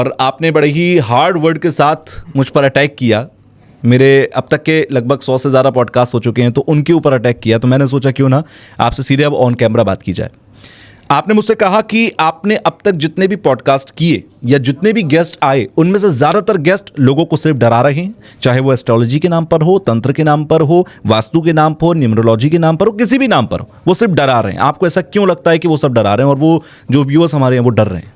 और आपने बड़े ही हार्ड वर्ड के साथ मुझ पर अटैक किया। मेरे अब तक के लगभग 100 से ज़्यादा पॉडकास्ट हो चुके हैं, तो उनके ऊपर अटैक किया। तो मैंने सोचा क्यों ना आपसे सीधे अब ऑन कैमरा बात की जाए। आपने मुझसे कहा कि आपने अब तक जितने भी पॉडकास्ट किए या जितने भी गेस्ट आए, उनमें से ज़्यादातर गेस्ट लोगों को सिर्फ डरा रहे हैं, चाहे वो एस्ट्रोलॉजी के नाम पर हो, तंत्र के नाम पर हो, वास्तु के नाम पर हो, न्यूमरोलॉजी के नाम पर हो, किसी भी नाम पर हो, वो सिर्फ डरा रहे हैं। आपको ऐसा क्यों लगता है कि वो सब डरा रहे हैं और वो जो व्यूअर्स हमारे हैं वो डर रहे हैं?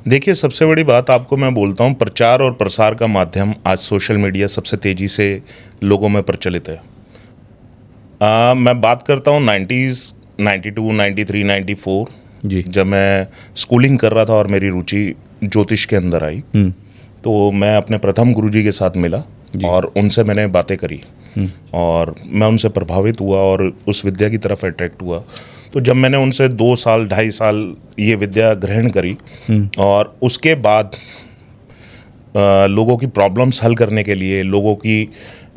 देखिए, सबसे बड़ी बात आपको मैं बोलता हूँ, प्रचार और प्रसार का माध्यम आज सोशल मीडिया सबसे तेज़ी से लोगों में प्रचलित है। मैं बात करता हूँ 90s, 92, 93, 94 जी, जब मैं स्कूलिंग कर रहा था और मेरी रुचि ज्योतिष के अंदर आई, तो मैं अपने प्रथम गुरुजी के साथ मिला और उनसे मैंने बातें करी और मैं उनसे प्रभावित हुआ और उस विद्या की तरफ अट्रैक्ट हुआ। तो जब मैंने उनसे 2 साल 2.5 साल ये विद्या ग्रहण करी और उसके बाद लोगों की प्रॉब्लम्स हल करने के लिए, लोगों की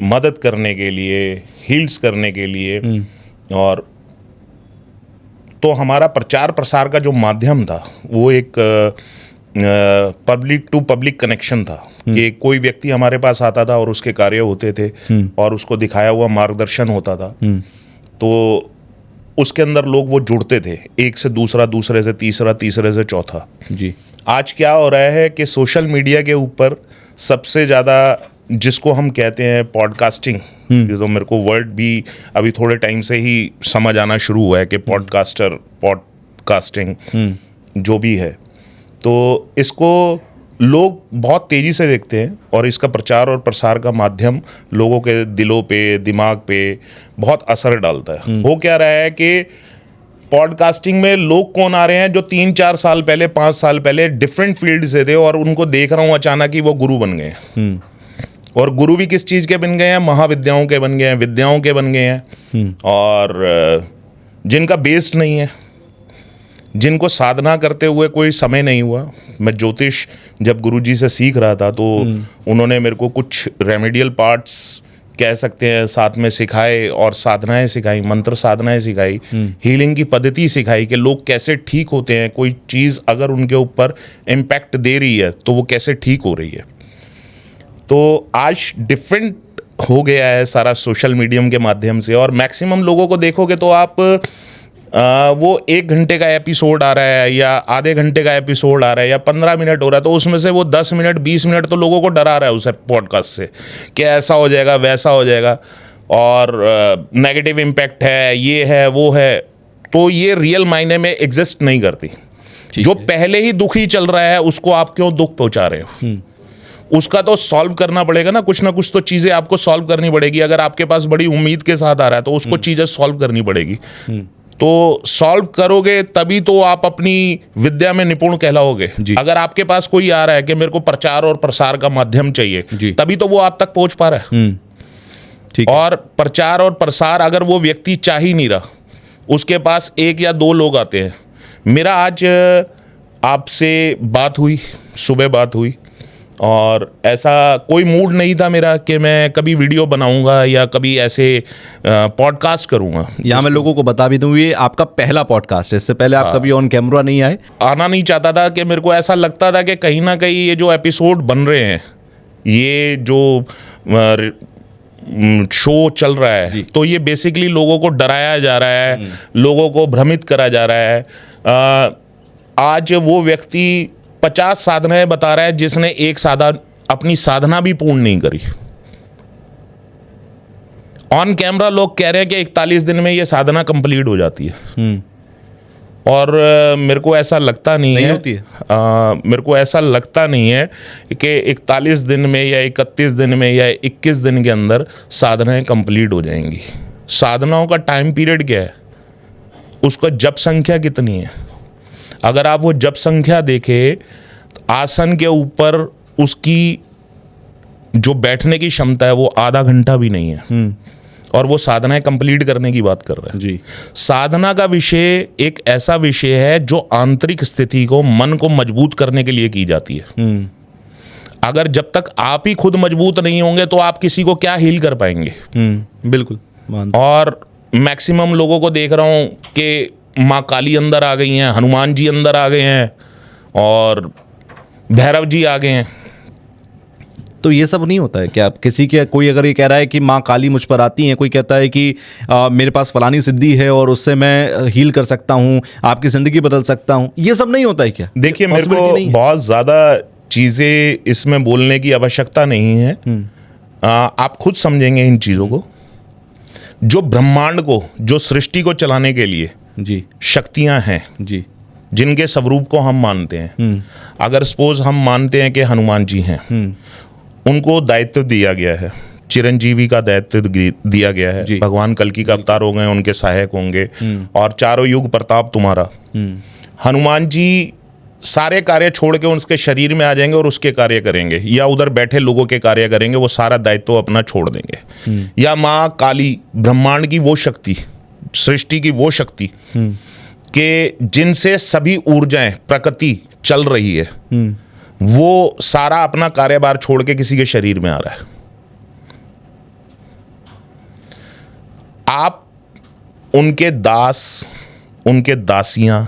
मदद करने के लिए, हील्स करने के लिए, और तो हमारा प्रचार प्रसार का जो माध्यम था वो एक पब्लिक टू पब्लिक कनेक्शन था कि कोई व्यक्ति हमारे पास आता था और उसके कार्य होते थे और उसको दिखाया हुआ मार्गदर्शन होता था, तो उसके अंदर लोग वो जुड़ते थे, एक से दूसरा, दूसरे से तीसरा, तीसरे से चौथा। जी, आज क्या हो रहा है कि सोशल मीडिया के ऊपर सबसे ज़्यादा जिसको हम कहते हैं पॉडकास्टिंग, ये तो मेरे को वर्ड भी अभी थोड़े टाइम से ही समझ आना शुरू हुआ है कि पॉडकास्टिंग जो भी है, तो इसको लोग बहुत तेज़ी से देखते हैं और इसका प्रचार और प्रसार का माध्यम लोगों के दिलों पे, दिमाग पे बहुत असर डालता है। हो क्या रहा है कि पॉडकास्टिंग में लोग कौन आ रहे हैं जो 3-4 साल पहले, 5 साल पहले डिफरेंट फील्ड से थे और उनको देख रहा हूँ अचानक ही वो गुरु बन गए हैं। और गुरु भी किस चीज़ के बन गए हैं? महाविद्याओं के बन गए हैं, विद्याओं के बन गए हैं, और जिनका बेस नहीं है, जिनको साधना करते हुए कोई समय नहीं हुआ। मैं ज्योतिष जब गुरुजी से सीख रहा था तो उन्होंने मेरे को कुछ रेमेडियल पार्ट्स कह सकते हैं साथ में सिखाए और साधनाएं सिखाई, मंत्र साधनाएं सिखाई, हीलिंग की पद्धति सिखाई कि लोग कैसे ठीक होते हैं, कोई चीज़ अगर उनके ऊपर इम्पैक्ट दे रही है तो वो कैसे ठीक हो रही है। तो आज डिफरेंट हो गया है सारा सोशल मीडियम के माध्यम से, और मैक्सिमम लोगों को देखोगे तो आप वो 1 घंटे का एपिसोड आ रहा है या आधे घंटे का एपिसोड आ रहा है या 15 मिनट हो रहा है, तो उसमें से वो 10 मिनट 20 मिनट तो लोगों को डरा रहा है उस पॉडकास्ट से कि ऐसा हो जाएगा, वैसा हो जाएगा, और नेगेटिव इम्पैक्ट है, ये है, वो है। तो ये रियल मायने में एग्जिस्ट नहीं करती। जो पहले ही दुखी चल रहा है उसको आप क्यों दुख पहुंचा रहे हो? उसका तो सॉल्व करना पड़ेगा ना कुछ तो चीज़ें आपको सॉल्व करनी पड़ेगी। अगर आपके पास बड़ी उम्मीद के साथ आ रहा है तो उसको चीज़ें सॉल्व करनी पड़ेगी। तो सॉल्व करोगे तभी तो आप अपनी विद्या में निपुण कहलाओगे। अगर आपके पास कोई आ रहा है कि मेरे को प्रचार और प्रसार का माध्यम चाहिए, तभी तो वो आप तक पहुंच पा रहा है। ठीक है। और प्रचार और प्रसार अगर वो व्यक्ति चाह ही नहीं रहा, उसके पास 1 या 2 लोग आते हैं। मेरा आज आपसे बात हुई, सुबह बात हुई, और ऐसा कोई मूड नहीं था मेरा कि मैं कभी वीडियो बनाऊंगा या कभी ऐसे पॉडकास्ट करूंगा। यहाँ मैं लोगों को बता भी दूं, ये आपका पहला पॉडकास्ट है, इससे पहले आप कभी ऑन कैमरा नहीं आए? आना नहीं चाहता था कि मेरे को ऐसा लगता था कि कहीं ना कहीं ये जो एपिसोड बन रहे हैं, ये जो शो चल रहा है, तो ये बेसिकली लोगों को डराया जा रहा है, लोगों को भ्रमित करा जा रहा है। आज वो व्यक्ति 50 साधनाएं बता रहा है जिसने एक अपनी साधना भी पूर्ण नहीं करी। ऑन कैमरा लोग कह रहे हैं कि 41 दिन में ये साधना कंप्लीट हो जाती है, और मेरे को ऐसा लगता नहीं है, होती है। मेरे को ऐसा लगता नहीं है कि 41 दिन में या 31 दिन में या 21 दिन के अंदर साधनाएं कंप्लीट हो जाएंगी। साधनाओं का टाइम पीरियड क्या है, उसका जप संख्या कितनी है? अगर आप वो जप संख्या देखें, आसन के ऊपर उसकी जो बैठने की क्षमता है वो आधा घंटा भी नहीं है, और वो साधनाएं कंप्लीट करने की बात कर रहे हैं। जी। साधना का विषय एक ऐसा विषय है जो आंतरिक स्थिति को, मन को मजबूत करने के लिए की जाती है। अगर जब तक आप ही खुद मजबूत नहीं होंगे तो आप किसी को क्या हील कर पाएंगे? बिल्कुल। और मैक्सिमम लोगों को देख रहा हूं कि माँ काली अंदर आ गई हैं, हनुमान जी अंदर आ गए हैं, और भैरव जी आ गए हैं। तो ये सब नहीं होता है क्या? किसी के कोई अगर ये कह रहा है कि माँ काली मुझ पर आती हैं, कोई कहता है कि मेरे पास फलानी सिद्धि है और उससे मैं हील कर सकता हूँ, आपकी ज़िंदगी बदल सकता हूँ, ये सब नहीं होता है क्या? देखिए, मेरे Possibility नहीं को है? बहुत ज़्यादा चीज़ें इसमें बोलने की आवश्यकता नहीं है। आप खुद समझेंगे इन चीज़ों को। जो ब्रह्मांड को, जो सृष्टि को चलाने के लिए जी शक्तियां हैं, जी जिनके स्वरूप को हम मानते हैं, अगर सपोज हम मानते हैं कि हनुमान जी हैं, उनको दायित्व दिया गया है, चिरंजीवी का दायित्व दिया गया है, जी। भगवान कल्कि का अवतार हो गए, उनके सहायक होंगे और चारों युग प्रताप तुम्हारा। हनुमान जी सारे कार्य छोड़ के उसके शरीर में आ जाएंगे और उसके कार्य करेंगे, या उधर बैठे लोगों के कार्य करेंगे, वो सारा दायित्व अपना छोड़ देंगे। या माँ काली, ब्रह्मांड की वो शक्ति, सृष्टि की वो शक्ति कि जिनसे सभी ऊर्जाएं प्रकृति चल रही है, वो सारा अपना कार्यभार छोड़ के किसी के शरीर में आ रहा है। आप उनके दास, उनके दासियां,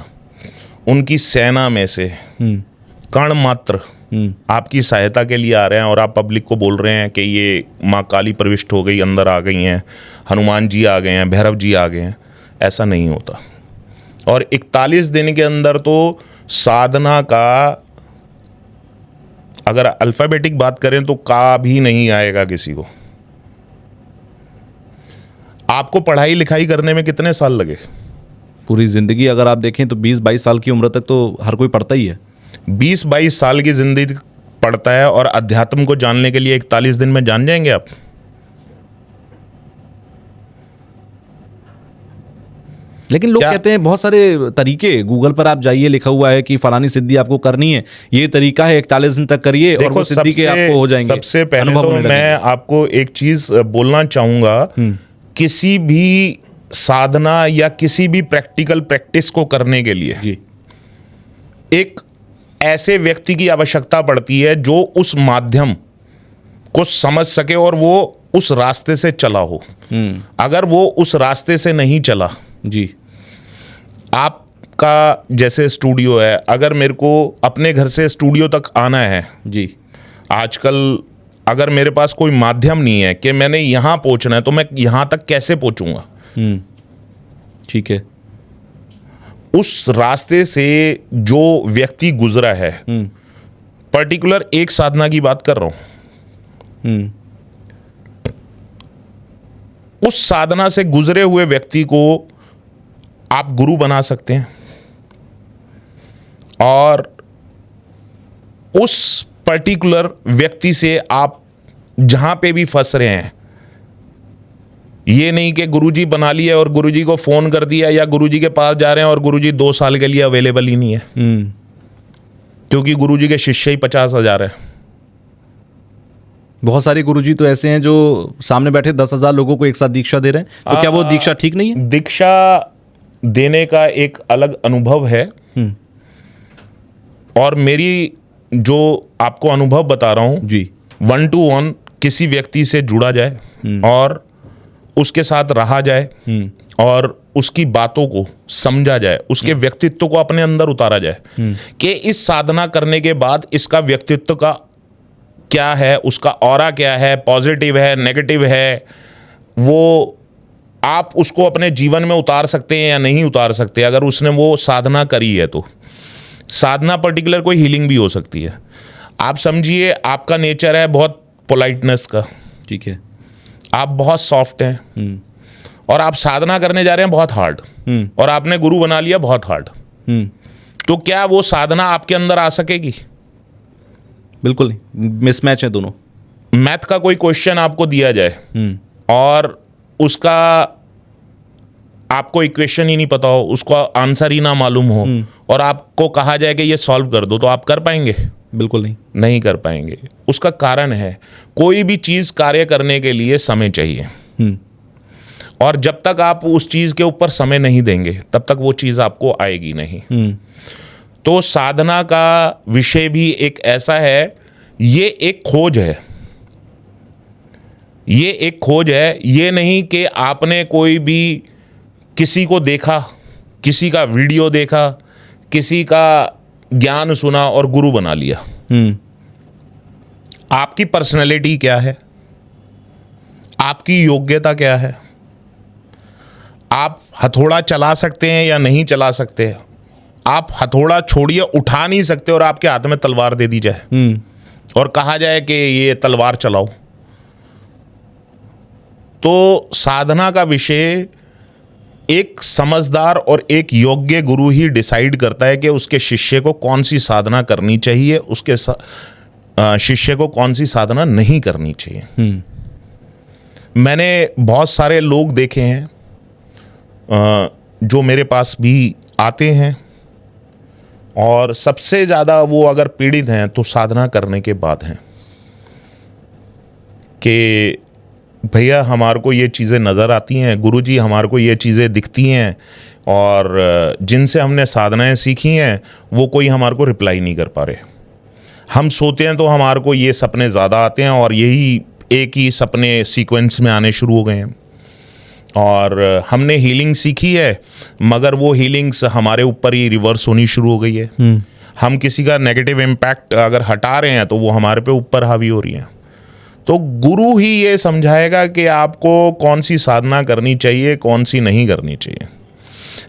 उनकी सेना में से कण मात्र आपकी सहायता के लिए आ रहे हैं और आप पब्लिक को बोल रहे हैं कि ये माँ काली प्रविष्ट हो गई, अंदर आ गई हैं, हनुमान जी आ गए हैं, भैरव जी आ गए हैं। ऐसा नहीं होता। और 41 दिन के अंदर तो साधना का, अगर अल्फाबेटिक बात करें तो का भी नहीं आएगा किसी को। आपको पढ़ाई लिखाई करने में कितने साल लगे? पूरी ज़िंदगी अगर आप देखें तो 20-22 साल की उम्र तक तो हर कोई पढ़ता ही है। 20-22 साल की जिंदगी पढ़ता है, और अध्यात्म को जानने के लिए 41 दिन में जान जाएंगे आप? लेकिन लोग कहते हैं बहुत सारे तरीके, गूगल पर आप जाइए, लिखा हुआ है कि फलानी सिद्धि आपको करनी है, ये तरीका है, 41 दिन तक करिए और वो सिद्धि के आपको हो जाएंगे। सबसे पहले तो मैं आपको एक चीज बोलना चाहूंगा, किसी भी साधना या किसी भी प्रैक्टिकल प्रैक्टिस को करने के लिए जी एक ऐसे व्यक्ति की आवश्यकता पड़ती है जो उस माध्यम को समझ सके और वो उस रास्ते से चला हो। अगर वो उस रास्ते से नहीं चला जी, आपका जैसे स्टूडियो है, अगर मेरे को अपने घर से स्टूडियो तक आना है जी, आजकल अगर मेरे पास कोई माध्यम नहीं है कि मैंने यहाँ पहुँचना है, तो मैं यहाँ तक कैसे पहुँचूंगा? ठीक है। उस रास्ते से जो व्यक्ति गुजरा है, पर्टिकुलर एक साधना की बात कर रहा हूं, उस साधना से गुजरे हुए व्यक्ति को आप गुरु बना सकते हैं, और उस पर्टिकुलर व्यक्ति से आप जहां पे भी फंस रहे हैं, ये नहीं कि गुरुजी बना लिया और गुरुजी को फोन कर दिया, या गुरुजी के पास जा रहे हैं और गुरुजी 2 साल के लिए अवेलेबल ही नहीं है, क्योंकि गुरुजी के शिष्य ही 50,000 है। बहुत सारे गुरुजी तो ऐसे हैं जो सामने बैठे 10,000 लोगों को एक साथ दीक्षा दे रहे हैं, तो क्या वो दीक्षा ठीक नहीं है? दीक्षा देने का एक अलग अनुभव है, और मेरी जो आपको अनुभव बता रहा हूं जी, 1 to 1 किसी व्यक्ति से जुड़ा जाए और उसके साथ रहा जाए और उसकी बातों को समझा जाए, उसके व्यक्तित्व को अपने अंदर उतारा जाए कि इस साधना करने के बाद इसका व्यक्तित्व का क्या है, उसका ऑरा क्या है, पॉजिटिव है, नेगेटिव है, वो आप उसको अपने जीवन में उतार सकते हैं या नहीं उतार सकते। अगर उसने वो साधना करी है तो साधना पर्टिकुलर कोई हीलिंग भी हो सकती है। आप समझिए, आपका नेचर है बहुत पोलाइटनेस का, ठीक है, आप बहुत सॉफ्ट हैं, और आप साधना करने जा रहे हैं बहुत हार्ड, और आपने गुरु बना लिया बहुत हार्ड, तो क्या वो साधना आपके अंदर आ सकेगी? बिल्कुल नहीं, मिसमैच है दोनों। मैथ का कोई क्वेश्चन आपको दिया जाए और उसका आपको इक्वेशन ही नहीं पता हो, उसको आंसर ही ना मालूम हो, और आपको कहा जाए कि ये सॉल्व कर दो, तो आप कर पाएंगे? बिल्कुल नहीं, नहीं कर पाएंगे। उसका कारण है, कोई भी चीज़ कार्य करने के लिए समय चाहिए, और जब तक आप उस चीज़ के ऊपर समय नहीं देंगे तब तक वो चीज़ आपको आएगी नहीं। तो साधना का विषय भी एक ऐसा है, ये एक खोज है, ये एक खोज है। ये नहीं कि आपने कोई भी किसी को देखा, किसी का वीडियो देखा, किसी का ज्ञान सुना और गुरु बना लिया। आपकी पर्सनैलिटी क्या है, आपकी योग्यता क्या है, आप हथौड़ा चला सकते हैं या नहीं चला सकते। आप हथौड़ा छोड़िए, उठा नहीं सकते और आपके हाथ में तलवार दे दी जाए और कहा जाए कि ये तलवार चलाओ, तो साधना का विषय एक समझदार और एक योग्य गुरु ही डिसाइड करता है कि उसके शिष्य को कौन सी साधना करनी चाहिए, उसके शिष्य को कौन सी साधना नहीं करनी चाहिए। मैंने बहुत सारे लोग देखे हैं जो मेरे पास भी आते हैं और सबसे ज़्यादा वो अगर पीड़ित हैं तो साधना करने के बाद हैं कि भैया हमारे को ये चीज़ें नज़र आती हैं, गुरुजी हमारे को ये चीज़ें दिखती हैं, और जिनसे हमने साधनाएं सीखी हैं वो कोई हमारे को रिप्लाई नहीं कर पा रहे। हम सोते हैं तो हमारे को ये सपने ज़्यादा आते हैं और यही एक ही सपने सीक्वेंस में आने शुरू हो गए हैं, और हमने हीलिंग सीखी है मगर वो हीलिंग्स हमारे ऊपर ही रिवर्स होनी शुरू हो गई है। हम किसी का नेगेटिव इम्पैक्ट अगर हटा रहे हैं तो वो हमारे पे ऊपर हावी हो रही हैं। तो गुरु ही ये समझाएगा कि आपको कौन सी साधना करनी चाहिए, कौन सी नहीं करनी चाहिए।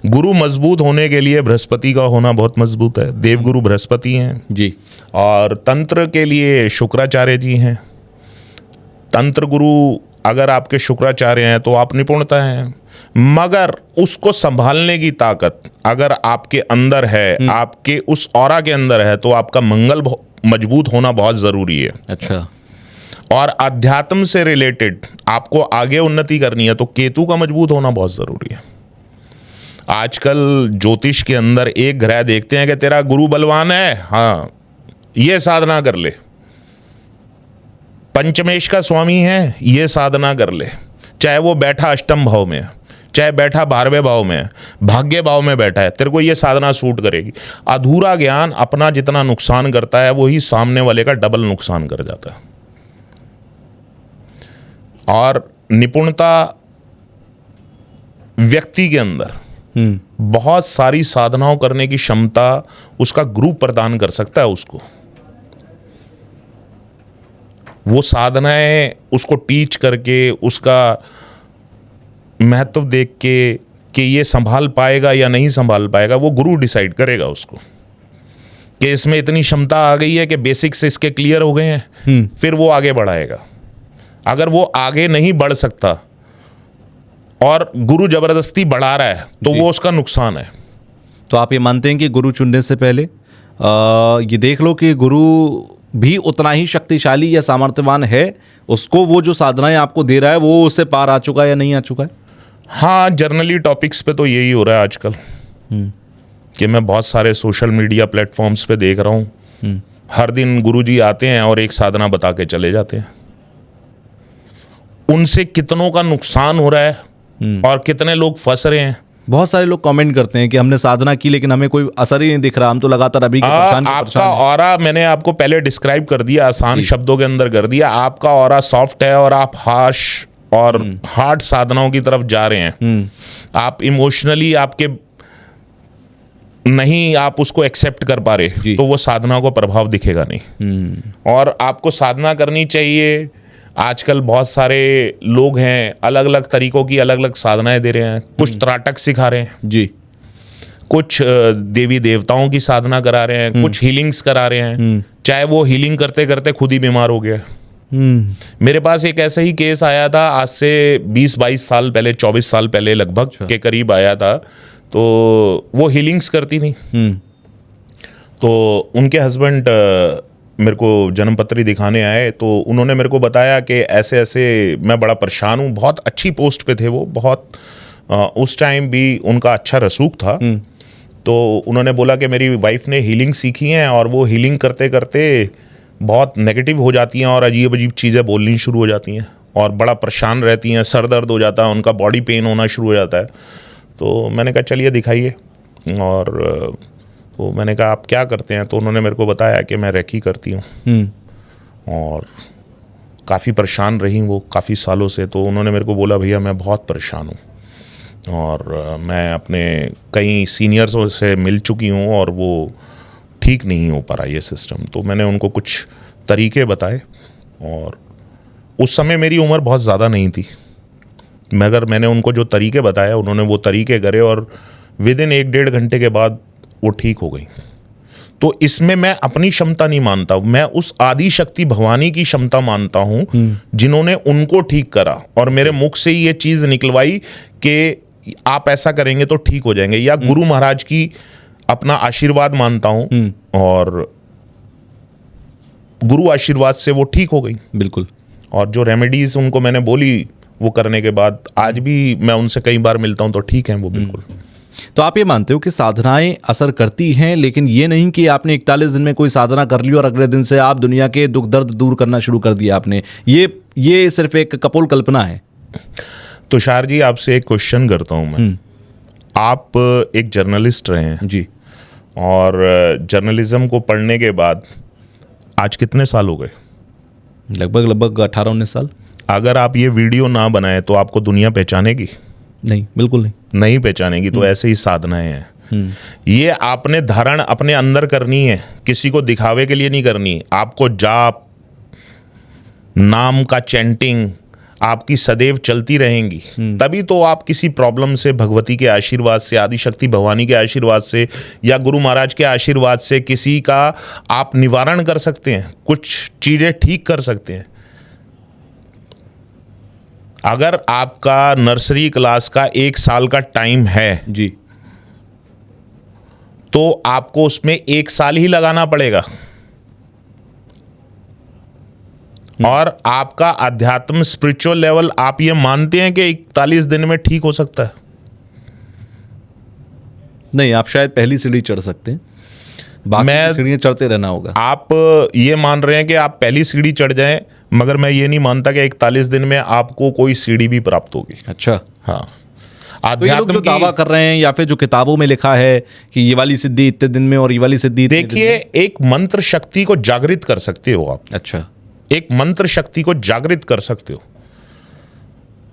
गुरु मजबूत होने के लिए बृहस्पति का होना बहुत मजबूत है। देवगुरु बृहस्पति हैं जी, और तंत्र के लिए शुक्राचार्य जी हैं। तंत्र गुरु अगर आपके शुक्राचार्य हैं तो आप निपुणता हैं, मगर उसको संभालने की ताकत अगर आपके अंदर है, आपके उस ऑरा के अंदर है, तो आपका मंगल मजबूत होना बहुत ज़रूरी है। अच्छा। और अध्यात्म से रिलेटेड आपको आगे उन्नति करनी है तो केतु का मजबूत होना बहुत ज़रूरी है। आजकल ज्योतिष के अंदर एक ग्रह देखते हैं कि तेरा गुरु बलवान है, हाँ ये साधना कर ले, पंचमेश का स्वामी है, ये साधना कर ले, चाहे वो बैठा अष्टम भाव में है, चाहे बैठा 12वें भाव में है, भाग्य भाव में बैठा है, तेरे को ये साधना सूट करेगी। अधूरा ज्ञान अपना जितना नुकसान करता है वही सामने वाले का डबल नुकसान कर जाता है। और निपुणता व्यक्ति के अंदर बहुत सारी साधनाओं करने की क्षमता उसका गुरु प्रदान कर सकता है उसको। वो साधनाएं उसको टीच करके उसका महत्व देख के कि ये संभाल पाएगा या नहीं संभाल पाएगा, वो गुरु डिसाइड करेगा उसको कि इसमें इतनी क्षमता आ गई है कि बेसिक्स इसके क्लियर हो गए हैं, फिर वो आगे बढ़ाएगा। अगर वो आगे नहीं बढ़ सकता और गुरु जबरदस्ती बढ़ा रहा है तो वो उसका नुकसान है। तो आप ये मानते हैं कि गुरु चुनने से पहले ये देख लो कि गुरु भी उतना ही शक्तिशाली या सामर्थ्यवान है, उसको वो जो साधनाएं आपको दे रहा है वो उससे पार आ चुका है या नहीं आ चुका है? हाँ, जर्नली टॉपिक्स पे तो यही हो रहा है आजकल कि मैं बहुत सारे सोशल मीडिया प्लेटफॉर्म्स पे देख रहा हूँ, हर दिन गुरुजी आते हैं और एक साधना बता के चले जाते हैं। उनसे कितनों का नुकसान हो रहा है और कितने लोग फंस रहे हैं। बहुत सारे लोग कमेंट करते हैं कि हमने साधना की लेकिन हमें कोई असर ही नहीं दिख रहा, हम तो लगातार अभी के परेशान आपका ऑरा मैंने आपको पहले डिस्क्राइब कर दिया, आसान शब्दों के अंदर कर दिया। आपका ऑरा सॉफ्ट है और आप हार्श और हार्ड साधनाओं की तरफ जा रहे हैं। आप इमोशनली आपके नहीं, आप उसको एक्सेप्ट कर पा रहे, तो वो साधना को प्रभाव दिखेगा नहीं। और आपको साधना करनी चाहिए। आजकल बहुत सारे लोग हैं, अलग अलग तरीकों की अलग अलग साधनाएं दे रहे हैं। कुछ त्राटक सिखा रहे हैं जी, कुछ देवी देवताओं की साधना करा रहे हैं, कुछ हीलिंग्स करा रहे हैं। चाहे वो हीलिंग करते करते खुद ही बीमार हो गया। मेरे पास एक ऐसा ही केस आया था आज से 20-22 साल पहले, 24 साल पहले लगभग के करीब आया था। तो वो हीलिंग्स करती थी, तो उनके हस्बैंड मेरे को जन्मपत्री दिखाने आए, तो उन्होंने मेरे को बताया कि ऐसे ऐसे मैं बड़ा परेशान हूँ। बहुत अच्छी पोस्ट पे थे वो, बहुत उस टाइम भी उनका अच्छा रसूख था। तो उन्होंने बोला कि मेरी वाइफ ने हीलिंग सीखी हैं और वो हीलिंग करते करते बहुत नेगेटिव हो जाती हैं और अजीब अजीब चीज़ें बोलनी शुरू हो जाती हैं और बड़ा परेशान रहती हैं, सर दर्द हो जाता है, उनका बॉडी पेन होना शुरू हो जाता है। तो मैंने कहा चलिए दिखाइए, और तो मैंने कहा आप क्या करते हैं? तो उन्होंने मेरे को बताया कि मैं रेकी करती हूँ और काफ़ी परेशान रही वो काफ़ी सालों से। तो उन्होंने मेरे को बोला भैया मैं बहुत परेशान हूँ और मैं अपने कई सीनियर्सों से मिल चुकी हूँ और वो ठीक नहीं हो पा रहा ये सिस्टम। तो मैंने उनको कुछ तरीके बताए, और उस समय मेरी उम्र बहुत ज़्यादा नहीं थी, मगर मैंने उनको जो तरीके बताया उन्होंने वो तरीके करे, और विद इन 1-1.5 घंटे के बाद वो ठीक हो गई। तो इसमें मैं अपनी क्षमता नहीं मानता, मैं उस आदि शक्ति भवानी की क्षमता मानता हूं जिन्होंने उनको ठीक करा, और मेरे मुख से ही ये चीज़ निकलवाई कि आप ऐसा करेंगे तो ठीक हो जाएंगे, या गुरु महाराज की अपना आशीर्वाद मानता हूं, और गुरु आशीर्वाद से वो ठीक हो गई। बिल्कुल। और जो रेमेडीज उनको मैंने बोली वो करने के बाद आज भी मैं उनसे कई बार मिलता हूं तो ठीक है वो बिल्कुल। तो आप ये मानते हो कि साधनाएं असर करती हैं, लेकिन ये नहीं कि आपने 41 दिन में कोई साधना कर ली और अगले दिन से आप दुनिया के दुख दर्द दूर करना शुरू कर दिया आपने, ये सिर्फ एक कपोल कल्पना है। तुषार जी, आपसे एक क्वेश्चन करता हूं मैं। आप एक जर्नलिस्ट रहे हैं जी, और जर्नलिज्म को पढ़ने के बाद आज कितने साल हो गए? लगभग 18-19 साल। अगर आप ये वीडियो ना बनाए तो आपको दुनिया पहचानेगी? नहीं, बिल्कुल नहीं पहचानेगी। तो ऐसे ही साधनाएं हैं, ये आपने धारण अपने अंदर करनी है, किसी को दिखावे के लिए नहीं करनी। आपको जाप, नाम का चैंटिंग आपकी सदैव चलती रहेंगी, तभी तो आप किसी प्रॉब्लम से भगवती के आशीर्वाद से, आदिशक्ति भवानी के आशीर्वाद से, या गुरु महाराज के आशीर्वाद से किसी का आप निवारण कर सकते हैं, कुछ चीजें ठीक कर सकते हैं। अगर आपका नर्सरी क्लास का 1 साल का टाइम है जी, तो आपको उसमें 1 साल ही लगाना पड़ेगा, और आपका अध्यात्म स्पिरिचुअल लेवल आप ये मानते हैं कि 41 दिन में ठीक हो सकता है? नहीं, आप शायद पहली सीढ़ी चढ़ सकते हैं, बाकी सीढ़ियां चढ़ते रहना होगा। आप ये मान रहे हैं कि आप पहली सीढ़ी चढ़ जाएं, मगर मैं ये नहीं मानता कि 41 दिन में आपको कोई सीढ़ी भी प्राप्त होगी। अच्छा, हाँ। तो ये लोग जो दावा कर रहे हैं या फिर जो किताबों में लिखा है कि ये वाली सिद्धि इतने दिन में और ये वाली सिद्धि इतने दिन में, देखिए, एक मंत्र शक्ति को जागृत कर सकते हो आप। अच्छा, एक मंत्र शक्ति को जागृत कर सकते हो,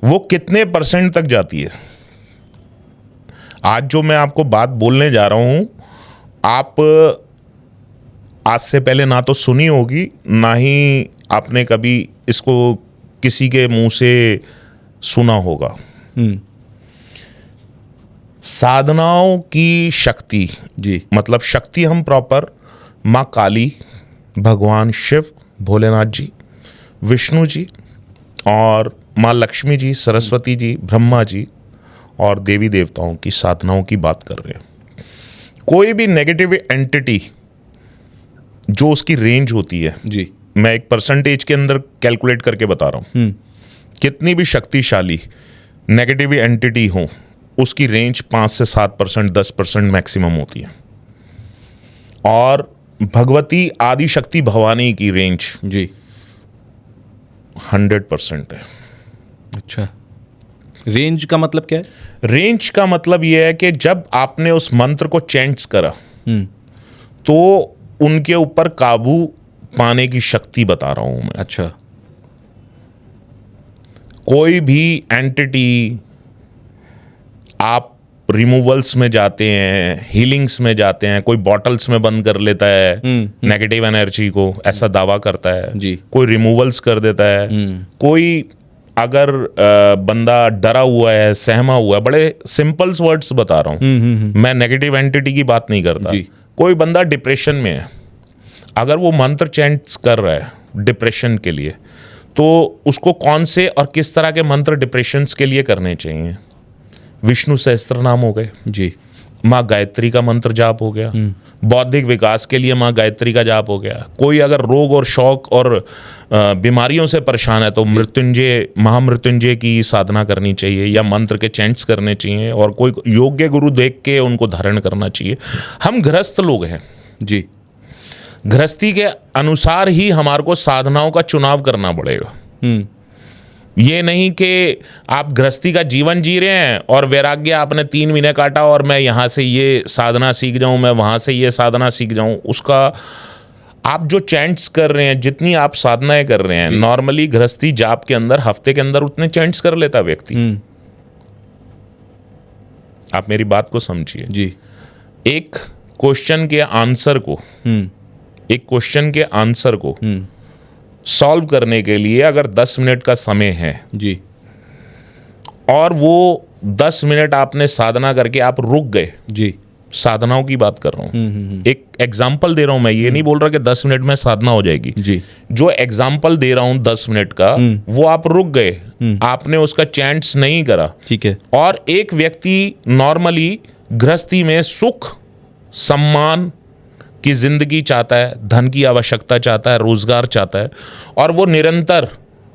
वो कितने % तक जाती है? आज जो मैं आपको बात बोलने जा रहा हूं, आप आज से पहले ना तो सुनी होगी, ना ही आपने कभी इसको किसी के मुंह से सुना होगा। साधनाओं की शक्ति जी, मतलब शक्ति हम प्रॉपर माँ काली, भगवान शिव, भोलेनाथ जी, विष्णु जी, और माँ लक्ष्मी जी, सरस्वती जी, ब्रह्मा जी और देवी देवताओं की साधनाओं की बात कर रहे हैं। कोई भी नेगेटिव एंटिटी जो उसकी रेंज होती है जी, मैं एक % के अंदर कैलकुलेट करके बता रहा हूं, कितनी भी शक्तिशाली नेगेटिव एंटिटी हो उसकी रेंज 5 से 7%, 10% मैक्सिमम होती है। और भगवती आदि शक्ति भवानी की रेंज जी, 100% है। अच्छा, रेंज का मतलब क्या है? रेंज का मतलब यह है कि जब आपने उस मंत्र को चैंट्स करा तो उनके ऊपर काबू पाने की शक्ति बता रहा हूं मैं। अच्छा, कोई भी एंटिटी, आप रिमूवल्स में जाते हैं, हीलिंग्स में जाते हैं, कोई बॉटल्स में बंद कर लेता है नेगेटिव एनर्जी को, ऐसा दावा करता है जी, कोई रिमूवल्स कर देता है, कोई अगर बंदा डरा हुआ है, सहमा हुआ है, बड़े सिंपल वर्ड्स बता रहा हूं मैं, नेगेटिव एंटिटी की बात नहीं करता। कोई बंदा डिप्रेशन में है, अगर वो मंत्र चैंट्स कर रहा है डिप्रेशन के लिए, तो उसको कौन से और किस तरह के मंत्र डिप्रेशन के लिए करने चाहिए? विष्णु सहस्त्र नाम हो गए जी, माँ गायत्री का मंत्र जाप हो गया, बौद्धिक विकास के लिए माँ गायत्री का जाप हो गया। कोई अगर रोग और शौक और बीमारियों से परेशान है तो मृत्युंजय, महामृत्युंजय की साधना करनी चाहिए, या मंत्र के चैंट्स करने चाहिए, और कोई योग्य गुरु देख के उनको धारण करना चाहिए। हम गृहस्थ लोग हैं जी, गृहस्थी के अनुसार ही हमारे को साधनाओं का चुनाव करना पड़ेगा। ये नहीं कि आप गृहस्थी का जीवन जी रहे हैं और वैराग्य आपने 3 महीने काटा और मैं यहाँ से ये साधना सीख जाऊँ, मैं वहाँ से ये साधना सीख जाऊँ। उसका आप जो चैंट्स कर रहे हैं, जितनी आप साधनाएं कर रहे हैं, नॉर्मली गृहस्थी जाप के अंदर हफ्ते के अंदर उतने चैंट्स कर लेता व्यक्ति। आप मेरी बात को समझिए। जी, एक क्वेश्चन के आंसर को, एक क्वेश्चन के आंसर को सॉल्व करने के लिए अगर 10 मिनट का समय है जी, और वो 10 मिनट आपने साधना करके आप रुक गए, जी, साधनाओं की बात कर रहा हूँ, एक एग्जाम्पल दे रहा हूं मैं, ये नहीं बोल रहा कि 10 मिनट में साधना हो जाएगी जी, जो एग्जाम्पल दे रहा हूं 10 मिनट का, वो आप रुक गए, आपने उसका चैंट्स नहीं करा, ठीक है, और एक व्यक्ति नॉर्मली गृहस्थी में सुख सम्मान की जिंदगी चाहता है, धन की आवश्यकता चाहता है, रोजगार चाहता है, और वो निरंतर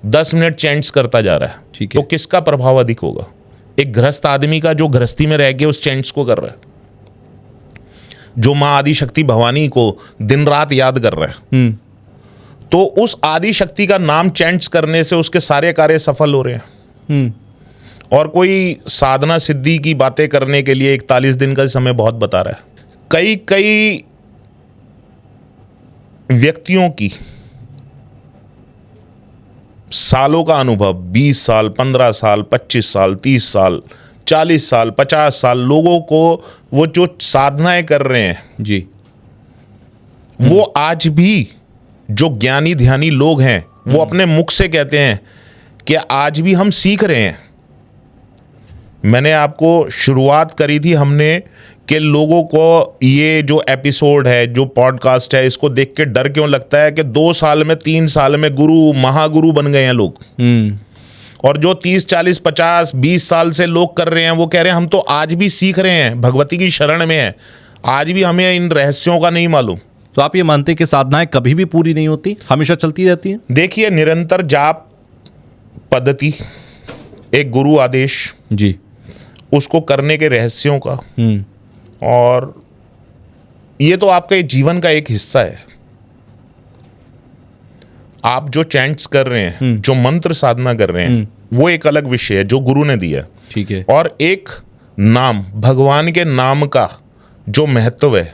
10 मिनट चैंट्स करता जा रहा है, ठीक है, तो किसका प्रभाव अधिक होगा? एक गृहस्थ आदमी का जो गृहस्थी में रह के उस चैंट्स को कर रहा है, जो माँ आदि शक्ति भवानी को दिन रात याद कर रहा है, तो उस आदि शक्ति का नाम चैंट्स करने से उसके सारे कार्य सफल हो रहे हैं। और कोई साधना सिद्धि की बातें करने के लिए 41 दिन का समय बहुत बता रहा है। कई कई व्यक्तियों की सालों का अनुभव, 20 साल, 15 साल, 25 साल, 30 साल, 40 साल, 50 साल, लोगों को वो जो साधनाएं कर रहे हैं जी, वो आज भी जो ज्ञानी ध्यानी लोग हैं वो अपने मुख से कहते हैं कि आज भी हम सीख रहे हैं। मैंने आपको शुरुआत करी थी हमने कि लोगों को ये जो एपिसोड है, जो पॉडकास्ट है, इसको देख के डर क्यों लगता है कि 2 साल में 3 साल में गुरु महागुरु बन गए हैं लोग, और जो 30 40 50 20 साल से लोग कर रहे हैं वो कह रहे हैं हम तो आज भी सीख रहे हैं, भगवती की शरण में है, आज भी हमें इन रहस्यों का नहीं मालूम। तो आप ये मानते हैं कि साधनाएं कभी भी पूरी नहीं होती, हमेशा चलती रहती हैं? देखिए, निरंतर जाप पद्धति, एक गुरु आदेश जी, उसको करने के रहस्यों का, और ये तो आपके जीवन का एक हिस्सा है। आप जो चैंट्स कर रहे हैं, जो मंत्र साधना कर रहे हैं, वो एक अलग विषय है जो गुरु ने दिया, ठीक है, और एक नाम, भगवान के नाम का जो महत्व है।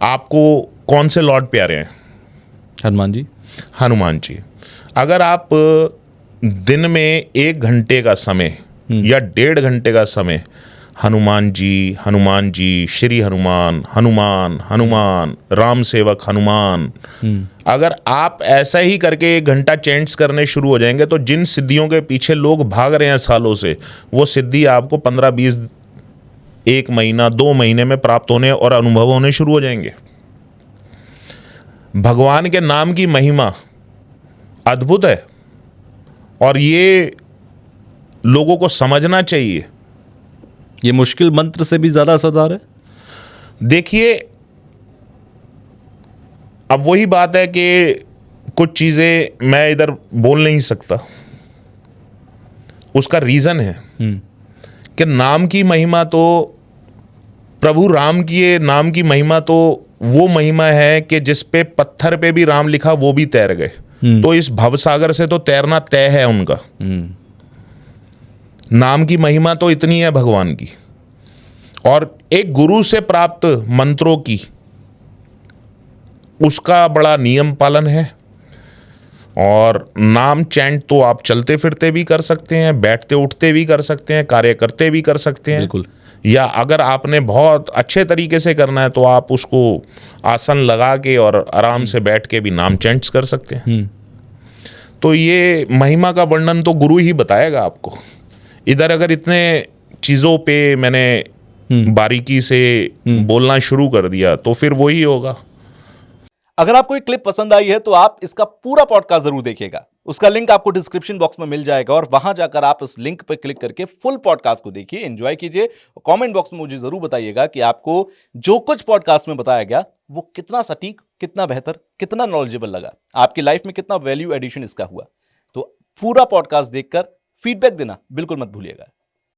आपको कौन से लॉर्ड प्यारे हैं? हनुमान जी। हनुमान जी। अगर आप दिन में 1 घंटे का समय या 1.5 घंटे का समय हनुमान जी, श्री हनुमान, हनुमान हनुमान, राम सेवक हनुमान, अगर आप ऐसा ही करके 1 घंटा चैंट्स करने शुरू हो जाएंगे तो जिन सिद्धियों के पीछे लोग भाग रहे हैं सालों से, वो सिद्धि आपको 15-20, 1 महीना 2 महीने में प्राप्त होने और अनुभव होने शुरू हो जाएंगे। भगवान के नाम की महिमा अद्भुत है, और ये लोगों को समझना चाहिए। ये मुश्किल मंत्र से भी ज्यादा असरदार है। देखिए, अब वही बात है कि कुछ चीजें मैं इधर बोल नहीं सकता, उसका रीजन है कि नाम की महिमा तो, प्रभु राम की ये नाम की महिमा तो वो महिमा है कि जिस पे पत्थर पे भी राम लिखा वो भी तैर गए, तो इस भवसागर से तो तैरना तय है उनका। नाम की महिमा तो इतनी है भगवान की, और एक गुरु से प्राप्त मंत्रों की, उसका बड़ा नियम पालन है। और नाम चैंट तो आप चलते फिरते भी कर सकते हैं, बैठते उठते भी कर सकते हैं, कार्य करते भी कर सकते हैं, बिल्कुल। या अगर आपने बहुत अच्छे तरीके से करना है तो आप उसको आसन लगा के और आराम से बैठ के भी नाम चैंट्स कर सकते हैं। तो ये महिमा का वर्णन तो गुरु ही बताएगा आपको। इधर अगर इतने चीज़ों पे मैंने बारीकी से बोलना शुरू कर दिया तो फिर वही होगा। अगर आपको ये क्लिप पसंद आई है तो आप इसका पूरा पॉडकास्ट जरूर देखिएगा। उसका लिंक आपको डिस्क्रिप्शन बॉक्स में मिल जाएगा, और वहां जाकर आप उस लिंक पर क्लिक करके फुल पॉडकास्ट को देखिए, एंजॉय कीजिए। कमेंट बॉक्स में मुझे जरूर बताइएगा कि आपको जो कुछ पॉडकास्ट में बताया गया वो कितना सटीक, कितना बेहतर, कितना नॉलेजेबल लगा, आपकी लाइफ में कितना वैल्यू एडिशन इसका हुआ। तो पूरा पॉडकास्ट देखकर फीडबैक देना बिल्कुल मत भूलिएगा।